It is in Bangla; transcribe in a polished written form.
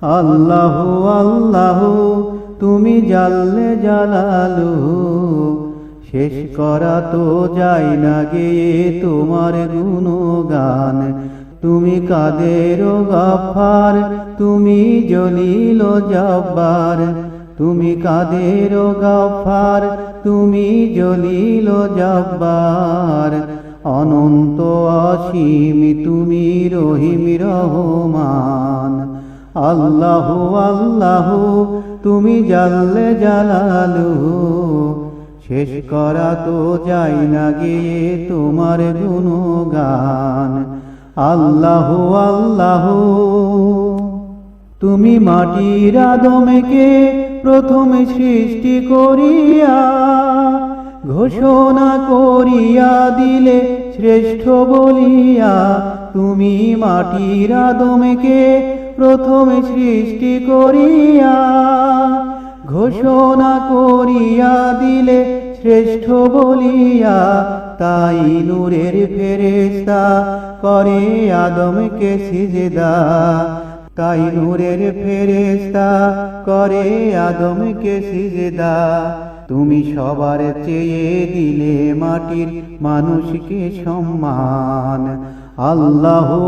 আল্লাহু আল্লাহু তুমি জাল্লে জালালুহু, শেষ করা তো যায় না গেয়ে তোমার গুণগান। তুমি কাদের ও গাফফার, তুমি জলিল ও জব্বার। তুমি কাদের ও গাফফার, তুমি জলিল ও জব্বার। অনন্ত অসীম তুমি রহিম রহমান। আল্লাহু আল্লাহু তুমি জাল্লে জালালুহু, শেষ করা তো যায় না গিয়ে তোমার গুণগান। আল্লাহু আল্লাহু তুমি মাটির আদমকে প্রথমে সৃষ্টি করিয়া, ঘোষণা করিয়া দিলে শ্রেষ্ঠ বলিয়া। তুমি মাটির আদমকে প্রথমে সৃষ্টি করিয়া, ঘোষণা করিয়া দিলে শ্রেষ্ঠ বলিয়া। তাই নূরের ফেরেশতা করে আদমকে সিজদা, তাই নূরের ফেরেশতা করে আদমকে সিজদা। তুমি সবার চেয়ে দিলে মাটির মানুষকে সম্মান। আল্লাহু